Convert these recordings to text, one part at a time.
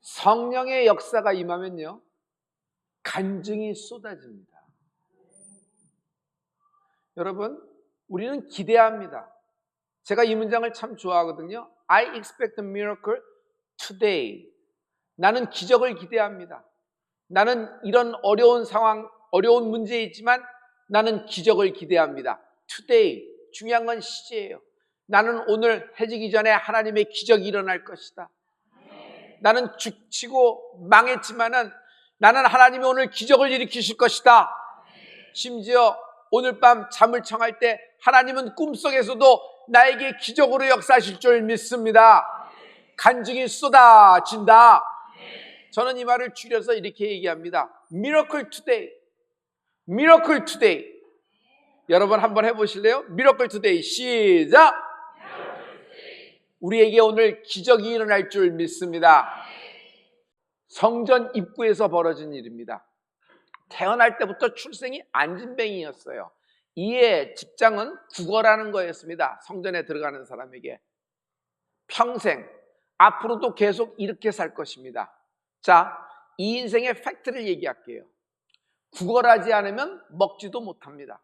성령의 역사가 임하면요, 간증이 쏟아집니다. 여러분, 우리는 기대합니다. 제가 이 문장을 참 좋아하거든요. I expect a miracle today. 나는 기적을 기대합니다. 나는 이런 어려운 상황, 어려운 문제에 있지만 나는 기적을 기대합니다. Today. 중요한 건 시제예요. 나는 오늘 해지기 전에 하나님의 기적이 일어날 것이다. 나는 죽치고 망했지만은 나는 하나님이 오늘 기적을 일으키실 것이다. 심지어 오늘 밤 잠을 청할 때 하나님은 꿈속에서도 나에게 기적으로 역사하실 줄 믿습니다. 간증이 쏟아진다. 저는 이 말을 줄여서 이렇게 얘기합니다. Miracle today. Miracle today. 여러분 한번 해보실래요? Miracle today. 시작. 우리에게 오늘 기적이 일어날 줄 믿습니다. 성전 입구에서 벌어진 일입니다. 태어날 때부터 출생이 안진뱅이였어요. 이에 직장은 국어라는 거였습니다. 성전에 들어가는 사람에게. 평생, 앞으로도 계속 이렇게 살 것입니다. 자, 이 인생의 팩트를 얘기할게요. 국어하지 않으면 먹지도 못합니다.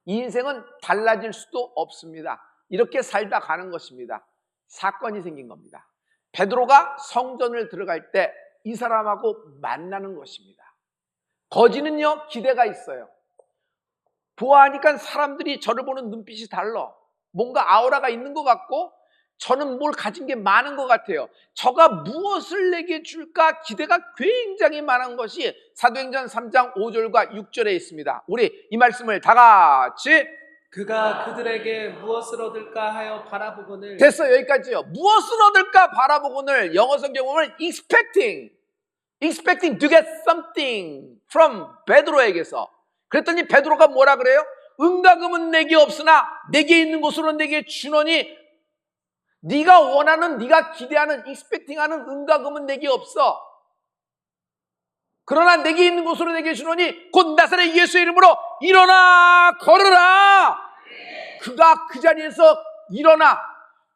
이 인생은 달라질 수도 없습니다. 이렇게 살다 가는 것입니다. 사건이 생긴 겁니다. 베드로가 성전을 들어갈 때 이 사람하고 만나는 것입니다. 거지는요, 기대가 있어요. 보아하니까 사람들이 저를 보는 눈빛이 달라. 뭔가 아우라가 있는 것 같고 저는 뭘 가진 게 많은 것 같아요. 저가 무엇을 내게 줄까 기대가 굉장히 많은 것이 사도행전 3장 5절과 6절에 있습니다. 우리 이 말씀을 다 같이. 그가 그들에게 무엇을 얻을까 하여 바라보거늘. 됐어요. 여기까지요. 무엇을 얻을까 바라보거늘. 영어 성경 보면 expecting to get something from 베드로에게서. 그랬더니 베드로가 뭐라 그래요? 은과 금은 내게 없으나 내게 있는 곳으로 내게 주노니. 네가 원하는, 네가 기대하는, expecting하는 은과 금은 내게 없어. 그러나 내게 있는 곳으로 내게 주노니 곧 나사렛 예수의 이름으로 일어나 걸으라. 그가 그 자리에서 일어나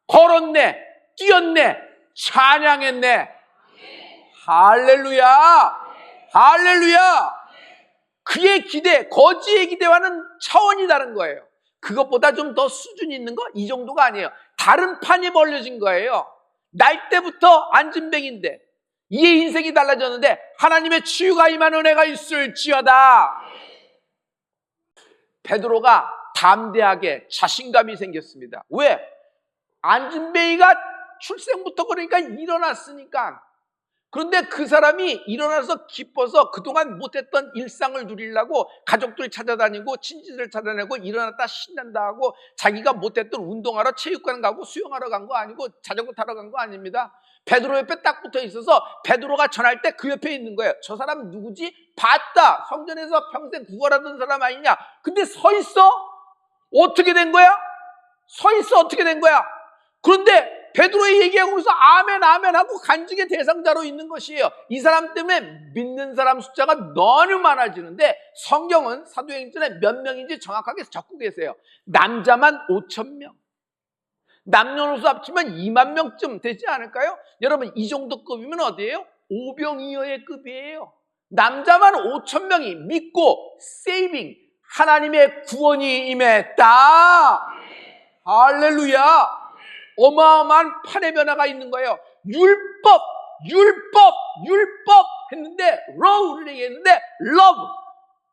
걸었네, 뛰었네, 찬양했네. 할렐루야, 할렐루야. 그의 기대, 거지의 기대와는 차원이 다른 거예요. 그것보다 좀 더 수준이 있는 거? 이 정도가 아니에요. 다른 판이 벌려진 거예요. 날 때부터 안진뱅인데 이의 인생이 달라졌는데 하나님의 치유가 임한 은혜가 있을지어다. 베드로가 담대하게 자신감이 생겼습니다. 왜? 안진뱅이가 출생부터 그러니까 일어났으니까. 그런데 그 사람이 일어나서 기뻐서 그동안 못했던 일상을 누리려고 가족들 찾아다니고 친지들 찾아내고 일어났다 신난다 하고 자기가 못했던 운동하러 체육관 가고 수영하러 간 거 아니고 자전거 타러 간 거 아닙니다. 베드로 옆에 딱 붙어 있어서 베드로가 전할 때 그 옆에 있는 거예요. 저 사람 누구지? 봤다. 성전에서 평생 구걸하던 사람 아니냐? 근데 서 있어? 어떻게 된 거야? 서 있어. 어떻게 된 거야? 그런데 베드로의 얘기하고 있어 아멘 아멘 하고 간증의 대상자로 있는 것이에요. 이 사람 때문에 믿는 사람 숫자가 너무 많아지는데 성경은 사도행전에 몇 명인지 정확하게 적고 계세요. 남자만 5,000명, 남녀노소 합치면 2만 명쯤 되지 않을까요? 여러분 이 정도 급이면 어디예요? 오병이어의 급이에요. 남자만 5,000명이 믿고 세이빙 하나님의 구원이 임했다. 할렐루야. 어마어마한 판의 변화가 있는 거예요. 율법 했는데 law를 얘기했는데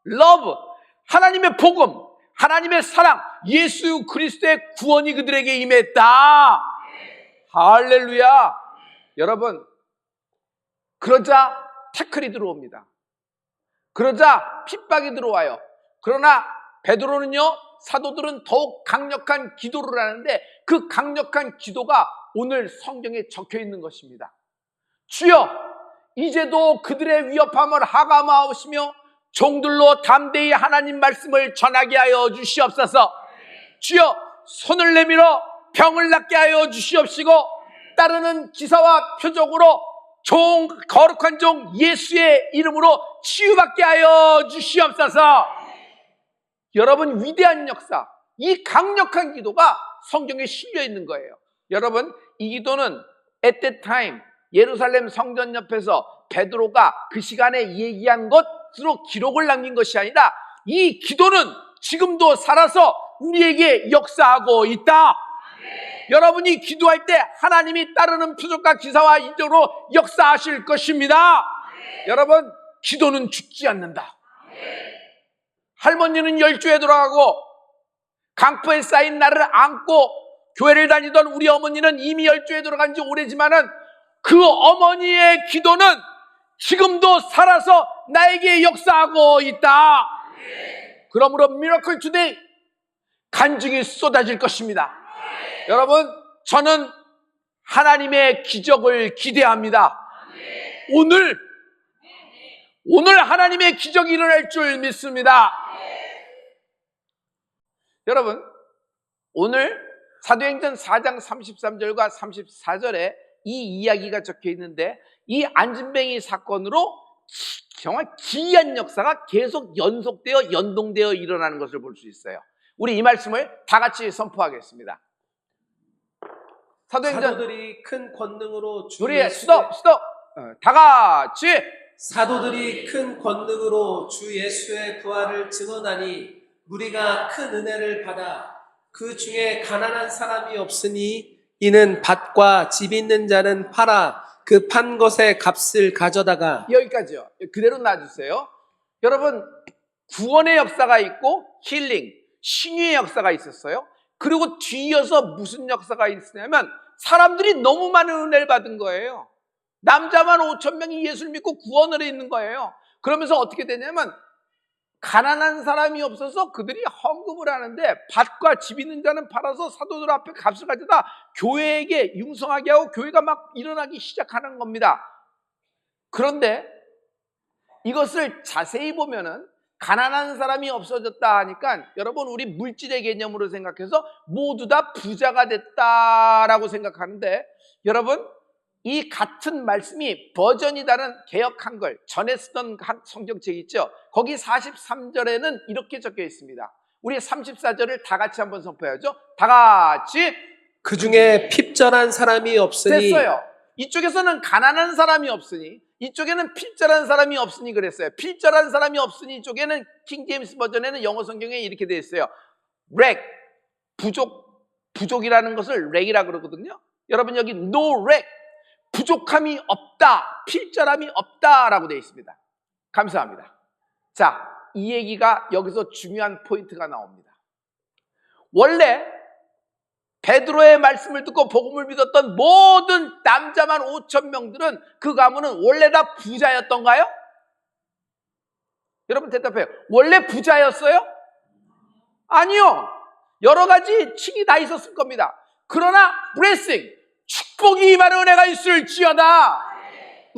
love 하나님의 복음, 하나님의 사랑, 예수 그리스도의 구원이 그들에게 임했다. 할렐루야. 여러분 그러자 태클이 들어옵니다. 그러자 핍박이 들어와요. 그러나 베드로는요, 사도들은 더욱 강력한 기도를 하는데 그 강력한 기도가 오늘 성경에 적혀 있는 것입니다. 주여, 이제도 그들의 위협함을 하감하시며 종들로 담대히 하나님 말씀을 전하게 하여 주시옵소서. 주여, 손을 내밀어 병을 낫게 하여 주시옵시고 따르는 기사와 표적으로 거룩한 종 예수의 이름으로 치유받게 하여 주시옵소서. 여러분 위대한 역사, 이 강력한 기도가 성경에 실려 있는 거예요. 여러분 이 기도는 at that time 예루살렘 성전 옆에서 베드로가 그 시간에 얘기한 것으로 기록을 남긴 것이 아니라 이 기도는 지금도 살아서 우리에게 역사하고 있다. 여러분이 기도할 때 하나님이 따르는 표적과 기사와 이적으로 역사하실 것입니다. 여러분, 기도는 죽지 않는다. 할머니는 열주에 돌아가고 강포에 쌓인 나를 안고 교회를 다니던 우리 어머니는 이미 열주에 돌아간 지 오래지만은 그 어머니의 기도는 지금도 살아서 나에게 역사하고 있다. 그러므로 미러클 투데이 간증이 쏟아질 것입니다. 여러분, 저는 하나님의 기적을 기대합니다. 오늘 하나님의 기적이 일어날 줄 믿습니다. 여러분, 오늘 사도행전 4장 33절과 34절에 이 이야기가 적혀 있는데 이 안진뱅이 사건으로 정말 기이한 역사가 계속 연속되어 연동되어 일어나는 것을 볼 수 있어요. 우리 이 말씀을 다 같이 선포하겠습니다. 사도들이 큰 권능으로 주 우리 예수의 스톱 다 같이 사도들이 큰 권능으로 주 예수의 부활을 증언하니 무리가 큰 은혜를 받아 그 중에 가난한 사람이 없으니 이는 밭과 집 있는 자는 팔아 그 판 것의 값을 가져다가. 여기까지요. 그대로 놔주세요. 여러분, 구원의 역사가 있고 힐링, 신유의 역사가 있었어요. 그리고 뒤이어서 무슨 역사가 있었냐면 사람들이 너무 많은 은혜를 받은 거예요. 남자만 5,000명이 예수를 믿고 구원을 있는 거예요. 그러면서 어떻게 되냐면 가난한 사람이 없어서 그들이 헌금을 하는데 밭과 집 있는 자는 팔아서 사도들 앞에 값을 가져다 교회에게 융성하게 하고 교회가 막 일어나기 시작하는 겁니다. 그런데 이것을 자세히 보면은 가난한 사람이 없어졌다 하니까 여러분, 우리 물질의 개념으로 생각해서 모두 다 부자가 됐다라고 생각하는데, 여러분, 이 같은 말씀이 버전이 다른 개역 한글, 전에 쓰던 성경책 있죠? 거기 43절에는 이렇게 적혀 있습니다. 우리 34절을 다 같이 한번 선포해야죠. 다 같이. 그 중에 핍절한 사람이 없으니. 됐어요. 이쪽에서는 가난한 사람이 없으니, 이쪽에는 필절한 사람이 없으니 그랬어요. 필절한 사람이 없으니 쪽에는 킹제임스 버전에는 영어 성경에 이렇게 되어 있어요. 렉, 부족이라는 것을 렉이라고 그러거든요. 여러분, 여기 no 렉, 부족함이 없다, 필절함이 없다라고 되어 있습니다. 감사합니다. 자, 이 얘기가 여기서 중요한 포인트가 나옵니다. 원래 베드로의 말씀을 듣고 복음을 믿었던 모든 남자만 5,000명들은 그 가문은 원래 다 부자였던가요? 여러분 대답해요. 원래 부자였어요? 아니요. 여러 가지 칭이 다 있었을 겁니다. 그러나 blessing, 축복이 임하는 은혜가 있을지어다.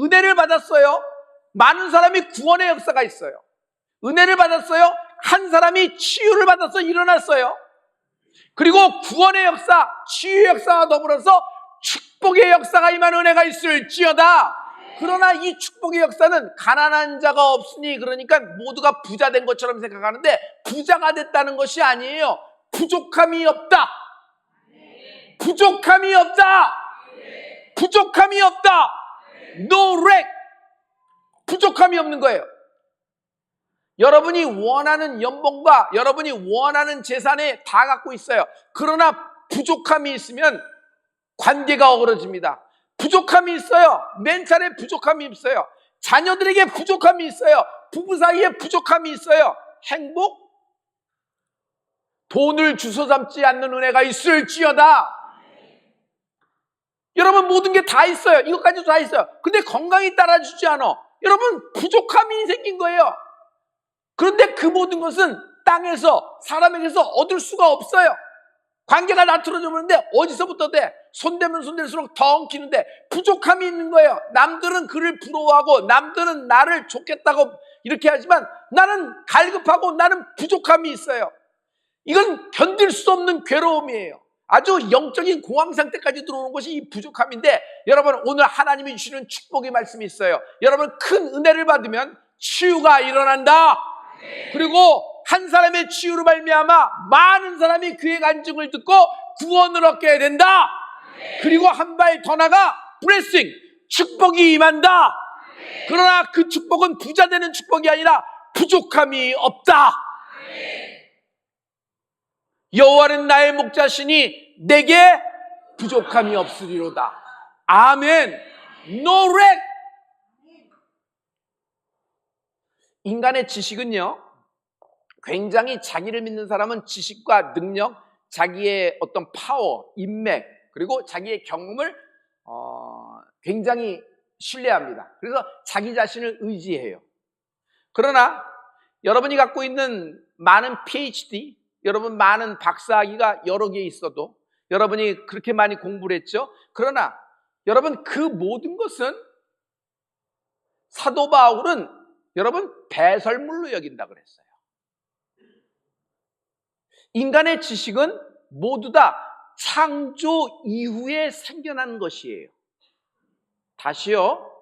은혜를 받았어요. 많은 사람이 구원의 역사가 있어요. 은혜를 받았어요. 한 사람이 치유를 받아서 일어났어요. 그리고 구원의 역사, 치유의 역사와 더불어서 축복의 역사가 임하는 은혜가 있을지어다. 그러나 이 축복의 역사는 가난한 자가 없으니, 그러니까 모두가 부자 된 것처럼 생각하는데 부자가 됐다는 것이 아니에요. 부족함이 없다. 부족함이 없다. 부족함이 없다. No lack. 부족함이 없는 거예요. 여러분이 원하는 연봉과 여러분이 원하는 재산에 다 갖고 있어요. 그러나 부족함이 있으면 관계가 어그러집니다. 부족함이 있어요. 멘탈에 부족함이 있어요. 자녀들에게 부족함이 있어요. 부부 사이에 부족함이 있어요. 행복? 돈을 주워 담지 않는 은혜가 있을지어다. 여러분, 모든 게 다 있어요. 이것까지도 다 있어요. 근데 건강이 따라주지 않아. 여러분, 부족함이 생긴 거예요. 그런데 그 모든 것은 땅에서, 사람에게서 얻을 수가 없어요. 관계가 나트러져 버리는데 어디서부터 돼? 손대면 손댈수록 더 엉키는데 부족함이 있는 거예요. 남들은 그를 부러워하고 남들은 나를 좋겠다고 이렇게 하지만 나는 갈급하고 나는 부족함이 있어요. 이건 견딜 수 없는 괴로움이에요. 아주 영적인 공황 상태까지 들어오는 것이 이 부족함인데, 여러분, 오늘 하나님이 주시는 축복의 말씀이 있어요. 여러분, 큰 은혜를 받으면 치유가 일어난다. 그리고 한 사람의 치유로 말미암아 많은 사람이 그의 간증을 듣고 구원을 얻게 된다. 그리고 한 발 더 나가 블레싱, 축복이 임한다. 그러나 그 축복은 부자 되는 축복이 아니라 부족함이 없다. 여호와는 나의 목자시니 내게 부족함이 없으리로다. 아멘. No lack. 인간의 지식은요, 굉장히 자기를 믿는 사람은 지식과 능력, 자기의 어떤 파워, 인맥, 그리고 자기의 경험을 굉장히 신뢰합니다. 그래서 자기 자신을 의지해요. 그러나 여러분이 갖고 있는 많은 PhD, 여러분 많은 박사학위가 여러 개 있어도, 여러분이 그렇게 많이 공부를 했죠. 그러나 여러분 그 모든 것은 사도 바울은 여러분 배설물로 여긴다 그랬어요. 인간의 지식은 모두 다 창조 이후에 생겨난 것이에요. 다시요.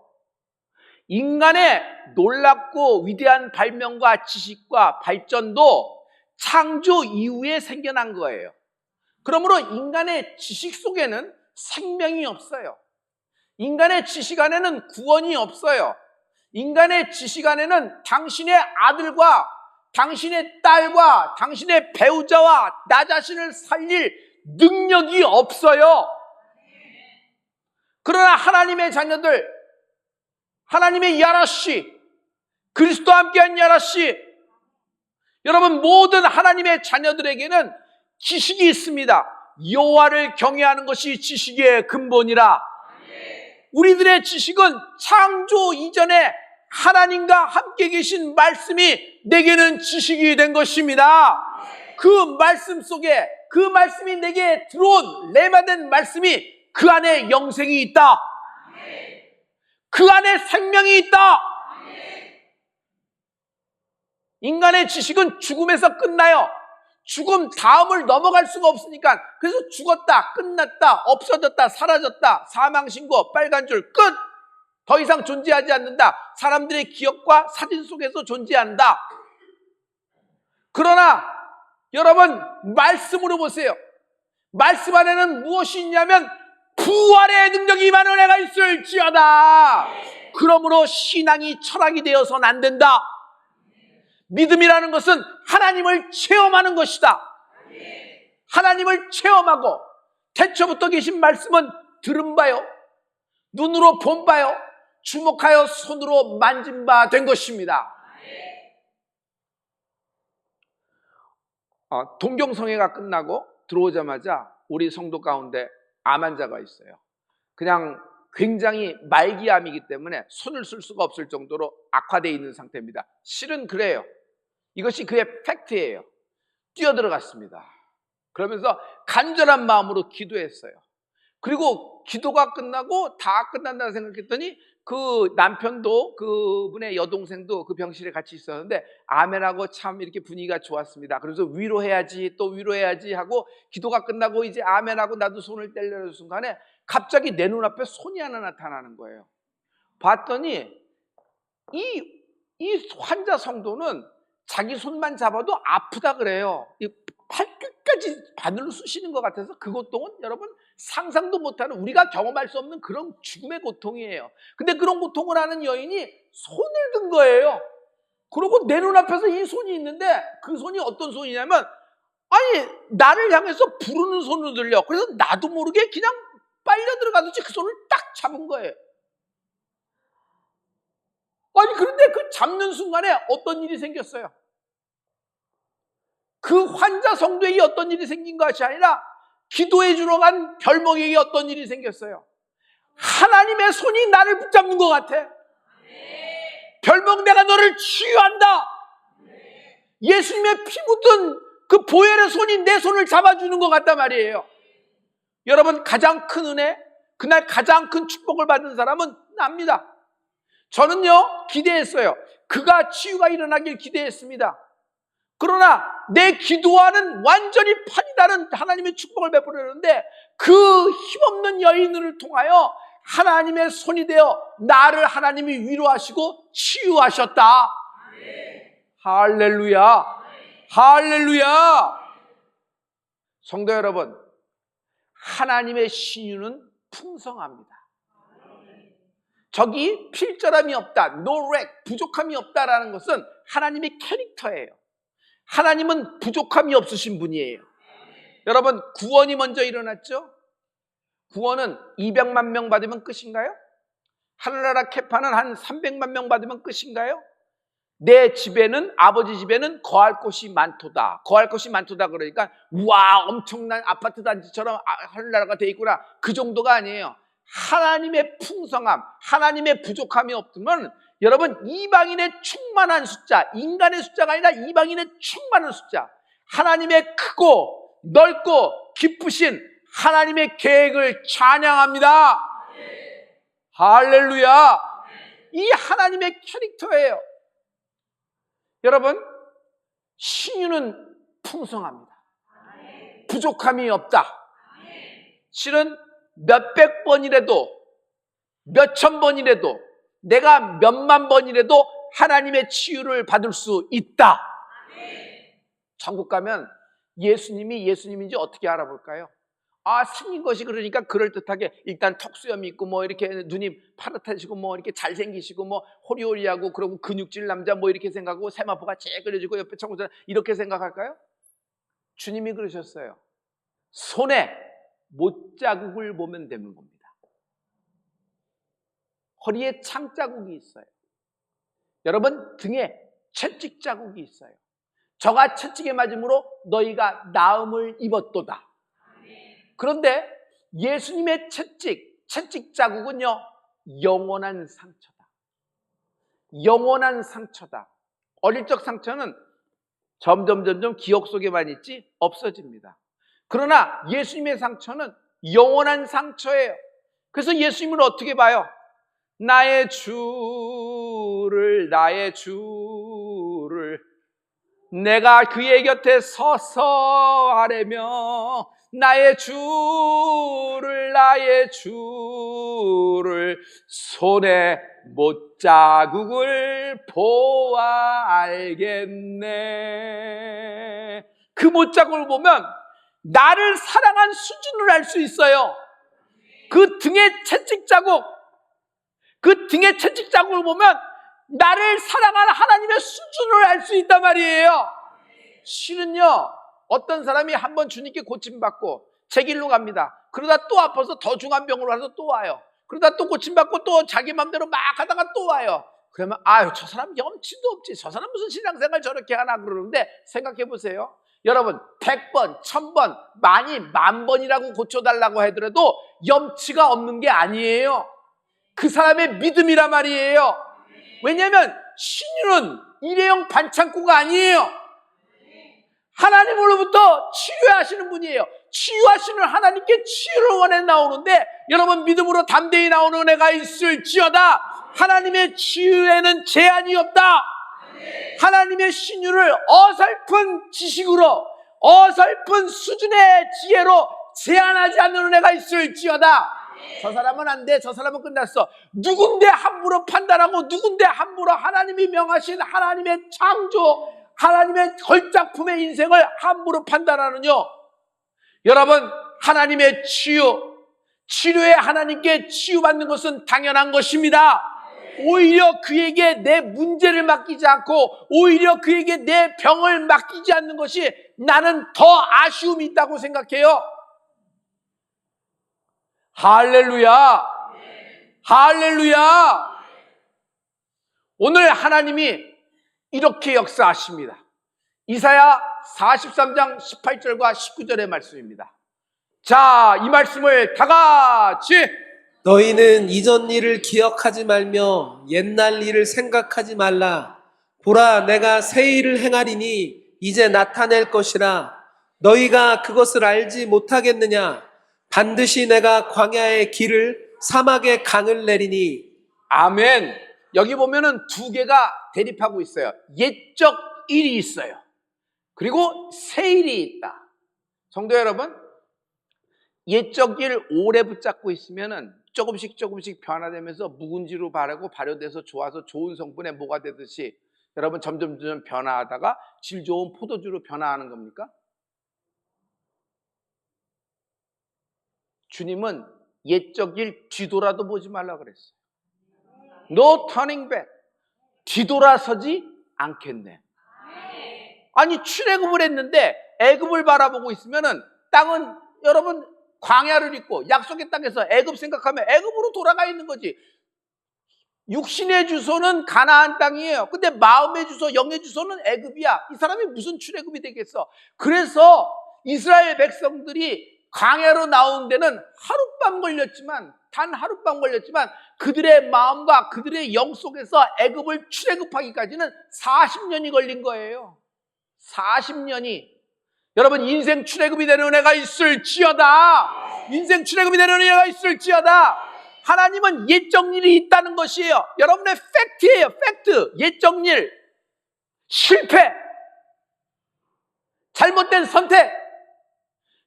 인간의 놀랍고 위대한 발명과 지식과 발전도 창조 이후에 생겨난 거예요. 그러므로 인간의 지식 속에는 생명이 없어요. 인간의 지식 안에는 구원이 없어요. 인간의 지식 안에는 당신의 아들과 당신의 딸과 당신의 배우자와 나 자신을 살릴 능력이 없어요. 그러나 하나님의 자녀들, 하나님의 야라씨, 그리스도와 함께한 야라씨, 여러분 모든 하나님의 자녀들에게는 지식이 있습니다. 여호와를 경외하는 것이 지식의 근본이라. 우리들의 지식은 창조 이전에 하나님과 함께 계신 말씀이 내게는 지식이 된 것입니다. 그 말씀 속에, 그 말씀이 내게 들어온 레마된 말씀이 그 안에 영생이 있다. 그 안에 생명이 있다. 인간의 지식은 죽음에서 끝나요. 죽음 다음을 넘어갈 수가 없으니까. 그래서 죽었다, 끝났다, 없어졌다, 사라졌다, 사망신고, 빨간 줄, 끝! 더 이상 존재하지 않는다. 사람들의 기억과 사진 속에서 존재한다. 그러나 여러분 말씀으로 보세요. 말씀 안에는 무엇이 있냐면 부활의 능력이 임하는 은혜가 있을지어다. 그러므로 신앙이 철학이 되어서는 안 된다. 믿음이라는 것은 하나님을 체험하는 것이다. 하나님을 체험하고 태초부터 계신 말씀은 들은 바요, 눈으로 본 바요, 주목하여 손으로 만진 바 된 것입니다. 동경성회가 끝나고 들어오자마자 우리 성도 가운데 암 환자가 있어요. 그냥 굉장히 말기암이기 때문에 손을 쓸 수가 없을 정도로 악화되어 있는 상태입니다. 실은 그래요. 이것이 그의 팩트예요. 뛰어들어갔습니다. 그러면서 간절한 마음으로 기도했어요. 그리고 기도가 끝나고 다 끝난다고 생각했더니 그 남편도 그분의 여동생도 그 병실에 같이 있었는데 아멘하고 참 이렇게 분위기가 좋았습니다. 그래서 위로해야지 또 위로해야지 하고 기도가 끝나고 이제 아멘하고 나도 손을 떼려는 순간에 갑자기 내 눈앞에 손이 하나 나타나는 거예요. 봤더니 이 환자 성도는 자기 손만 잡아도 아프다 그래요. 팔끝까지 바늘로 쑤시는 것 같아서 그 고통은 여러분 상상도 못하는, 우리가 경험할 수 없는 그런 죽음의 고통이에요. 근데 그런 고통을 하는 여인이 손을 든 거예요. 그리고 내 눈앞에서 이 손이 있는데 그 손이 어떤 손이냐면 아니 나를 향해서 부르는 손으로 들려. 그래서 나도 모르게 그냥 빨려 들어가듯이 그 손을 딱 잡은 거예요. 아니 그런데 그 잡는 순간에 어떤 일이 생겼어요. 그 환자 성도에게 어떤 일이 생긴 것이 아니라 기도해 주러 간 별목에게 어떤 일이 생겼어요. 하나님의 손이 나를 붙잡는 것 같아. 별목 내가 너를 치유한다. 예수님의 피 묻은 그 보혈의 손이 내 손을 잡아주는 것 같단 말이에요. 여러분 가장 큰 은혜, 그날 가장 큰 축복을 받은 사람은 납니다. 저는요 기대했어요. 그가 치유가 일어나길 기대했습니다. 그러나 내 기도와는 완전히 판이 다른 하나님의 축복을 베풀었는데 그 힘없는 여인을 통하여 하나님의 손이 되어 나를 하나님이 위로하시고 치유하셨다. 할렐루야, 할렐루야. 성도 여러분, 하나님의 신유는 풍성합니다. 저기 필절함이 없다, no lack, 부족함이 없다라는 것은 하나님의 캐릭터예요. 하나님은 부족함이 없으신 분이에요. 여러분, 구원이 먼저 일어났죠? 구원은 200만 명 받으면 끝인가요? 하늘나라 캐파는 한 300만 명 받으면 끝인가요? 내 집에는, 아버지 집에는 거할 곳이 많도다. 거할 곳이 많도다 그러니까 와, 엄청난 아파트 단지처럼 하늘나라가 돼 있구나, 그 정도가 아니에요. 하나님의 풍성함, 하나님의 부족함이 없으면 여러분, 이방인의 충만한 숫자, 인간의 숫자가 아니라 이방인의 충만한 숫자, 하나님의 크고 넓고 깊으신 하나님의 계획을 찬양합니다. 할렐루야. 이 하나님의 캐릭터예요. 여러분, 신유는 풍성합니다. 부족함이 없다. 실은 몇백 번이라도, 몇천 번이라도, 내가 몇만 번이라도 하나님의 치유를 받을 수 있다. 천국 가면 예수님이 예수님인지 어떻게 알아볼까요? 아, 생긴 것이 그러니까 그럴듯하게 일단 턱수염이 있고 뭐 이렇게 눈이 파릇하시고 뭐 이렇게 잘생기시고 뭐 호리호리하고 그러고 근육질 남자 뭐 이렇게 생각하고 세마포가 재 그려지고 옆에 청구자 이렇게 생각할까요? 주님이 그러셨어요. 손에 못자국을 보면 되는 겁니다. 허리에 창자국이 있어요. 여러분, 등에 채찍 자국이 있어요. 저가 채찍에 맞음으로 너희가 나음을 입었도다. 그런데 예수님의 채찍 자국은요, 영원한 상처다. 영원한 상처다. 어릴 적 상처는 점점 기억 속에만 있지 없어집니다. 그러나 예수님의 상처는 영원한 상처예요. 그래서 예수님은 어떻게 봐요? 나의 주를 내가 그의 곁에 서서 하려며 나의 주를 손에 못자국을 보아 알겠네. 그 못자국을 보면 나를 사랑한 수준을 알 수 있어요. 그 등에 채찍 자국을 보면 나를 사랑하는 하나님의 수준을 알 수 있단 말이에요. 실은요, 어떤 사람이 한번 주님께 고침받고 제 길로 갑니다. 그러다 또 아파서 더 중한 병으로 가서 또 와요. 그러다 또 고침받고 또 자기 맘대로 막 하다가 또 와요. 그러면 아유, 저 사람 염치도 없지, 저 사람 무슨 신앙생활 저렇게 하나 그러는데, 생각해 보세요. 여러분, 100번, 1000번, 많이 10,000번이라고 고쳐달라고 하더라도 염치가 없는 게 아니에요. 그 사람의 믿음이란 말이에요. 왜냐하면 신유는 일회용 반창고가 아니에요. 하나님으로부터 치유하시는 분이에요. 치유하시는 하나님께 치유를 원해 나오는데, 여러분, 믿음으로 담대히 나오는 은혜가 있을지어다. 하나님의 치유에는 제한이 없다. 하나님의 신유를 어설픈 지식으로, 어설픈 수준의 지혜로 제한하지 않는 은혜가 있을지어다. 저 사람은 안 돼, 저 사람은 끝났어, 누군데 함부로 판단하고 누군데 함부로 하나님이 명하신 하나님의 창조, 하나님의 걸작품의 인생을 함부로 판단하느뇨. 여러분, 하나님의 치료에 하나님께 치유받는 것은 당연한 것입니다. 오히려 그에게 내 문제를 맡기지 않고 오히려 그에게 내 병을 맡기지 않는 것이 나는 더 아쉬움이 있다고 생각해요. 할렐루야, 할렐루야. 오늘 하나님이 이렇게 역사하십니다. 이사야 43장 18절과 19절의 말씀입니다. 자, 이 말씀을 다 같이. 너희는 이전 일을 기억하지 말며 옛날 일을 생각하지 말라. 보라, 내가 새 일을 행하리니 이제 나타낼 것이라. 너희가 그것을 알지 못하겠느냐? 반드시 내가 광야의 길을, 사막의 강을 내리니. 아멘. 여기 보면은 두 개가 대립하고 있어요. 옛적 일이 있어요. 그리고 새 일이 있다. 성도 여러분, 옛적 일 오래 붙잡고 있으면은 조금씩 변화되면서 묵은지로 바르고 발효돼서 좋아서 좋은 성분의 뭐가 되듯이 여러분 점점 변화하다가 질 좋은 포도주로 변화하는 겁니까? 주님은 옛적 일 뒤돌아도 보지 말라 그랬어요. No turning back. 뒤돌아서지 않겠네. 아니 출애굽을 했는데 애굽을 바라보고 있으면은 땅은 여러분 광야를 있고 약속의 땅에서 애굽 생각하면 애굽으로 돌아가 있는 거지. 육신의 주소는 가나안 땅이에요. 근데 마음의 주소, 영의 주소는 애굽이야. 이 사람이 무슨 출애굽이 되겠어? 그래서 이스라엘 백성들이 광야로 나온 데는 하룻밤 걸렸지만, 단 하룻밤 걸렸지만 그들의 마음과 그들의 영 속에서 애굽을 출애굽하기까지는 40년이 걸린 거예요. 40년이. 여러분 인생 출애굽이 되는 은혜가 있을지어다. 인생 출애굽이 되는 은혜가 있을지어다. 하나님은 옛적 일이 있다는 것이에요. 여러분의 팩트예요. 팩트. 옛적 일, 실패, 잘못된 선택,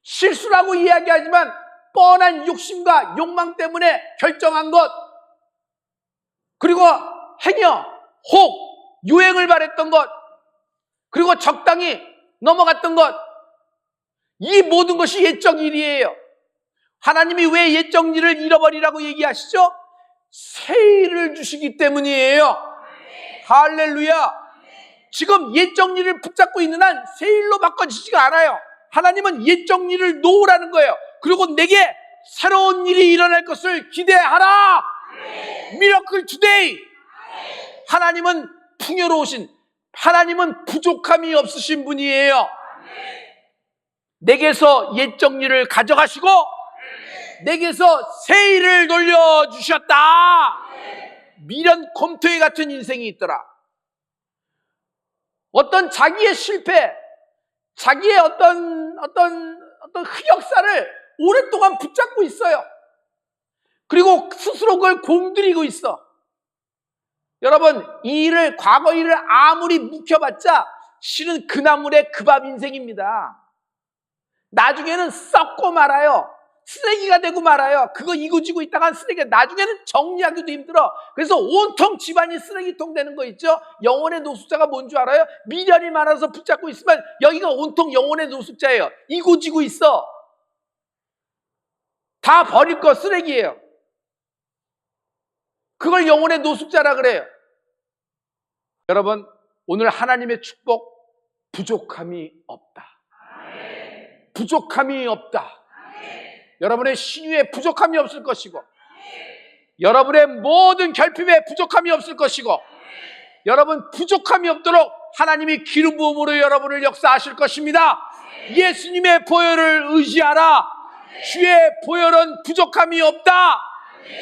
실수라고 이야기하지만 뻔한 욕심과 욕망 때문에 결정한 것, 그리고 행여, 혹, 유행을 바랬던 것, 그리고 적당히 넘어갔던 것, 이 모든 것이 옛적 일이에요. 하나님이 왜 옛적 일을 잃어버리라고 얘기하시죠? 새 일을 주시기 때문이에요. 할렐루야. 지금 옛적 일을 붙잡고 있는 한 새 일로 바꿔지지가 않아요. 하나님은 옛적 일을 놓으라는 거예요. 그리고 내게 새로운 일이 일어날 것을 기대하라. 미러클 투데이. 하나님은 풍요로우신, 하나님은 부족함이 없으신 분이에요. 내게서 옛적 일을 가져가시고 내게서 새 일을 돌려주셨다. 미련 곰토이 같은 인생이 있더라. 어떤 자기의 실패, 자기의 어떤 흑역사를 오랫동안 붙잡고 있어요. 그리고 스스로 그걸 공들이고 있어. 여러분, 이 일을, 과거 일을 아무리 묵혀봤자 실은 그 나물의 그 밥 인생입니다. 나중에는 썩고 말아요. 쓰레기가 되고 말아요. 그거 이고지고 있다가 쓰레기가 나중에는 정리하기도 힘들어. 그래서 온통 집안이 쓰레기통 되는 거 있죠. 영혼의 노숙자가 뭔 줄 알아요? 미련이 많아서 붙잡고 있으면 여기가 온통 영혼의 노숙자예요. 이고지고 있어. 다 버릴 거 쓰레기예요. 그걸 영혼의 노숙자라 그래요. 여러분, 오늘 하나님의 축복, 부족함이 없다. 부족함이 없다. 여러분의 신유에 부족함이 없을 것이고, 여러분의 모든 결핍에 부족함이 없을 것이고, 여러분 부족함이 없도록 하나님이 기름 부음으로 여러분을 역사하실 것입니다. 예수님의 보혈을 의지하라. 주의 보혈은 부족함이 없다.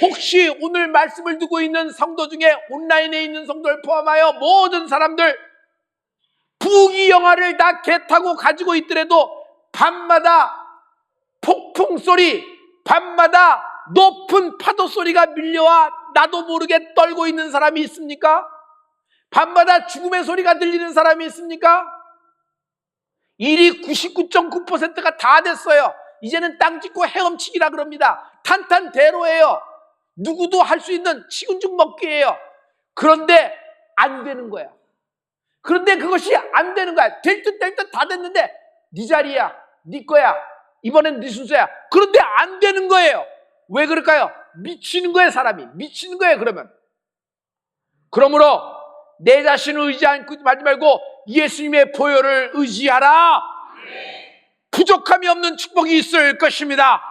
혹시 오늘 말씀을 듣고 있는 성도 중에 온라인에 있는 성도를 포함하여 모든 사람들 부귀영화를 다 개타고 가지고 있더라도 밤마다 폭풍 소리, 밤마다 높은 파도 소리가 밀려와 나도 모르게 떨고 있는 사람이 있습니까? 밤마다 죽음의 소리가 들리는 사람이 있습니까? 일이 99.9%가 다 됐어요. 이제는 땅 짚고 헤엄치기라 그럽니다. 탄탄대로예요. 누구도 할 수 있는 치근죽 먹기예요. 그런데 안 되는 거야. 그런데 그것이 안 되는 거야. 될 듯 다 됐는데 네 자리야, 네 거야, 이번엔 네 순서야. 그런데 안 되는 거예요. 왜 그럴까요? 미치는 거예요. 사람이 미치는 거예요. 그러므로 내 자신을 의지하지 말고 예수님의 보혈을 의지하라. 부족함이 없는 축복이 있을 것입니다.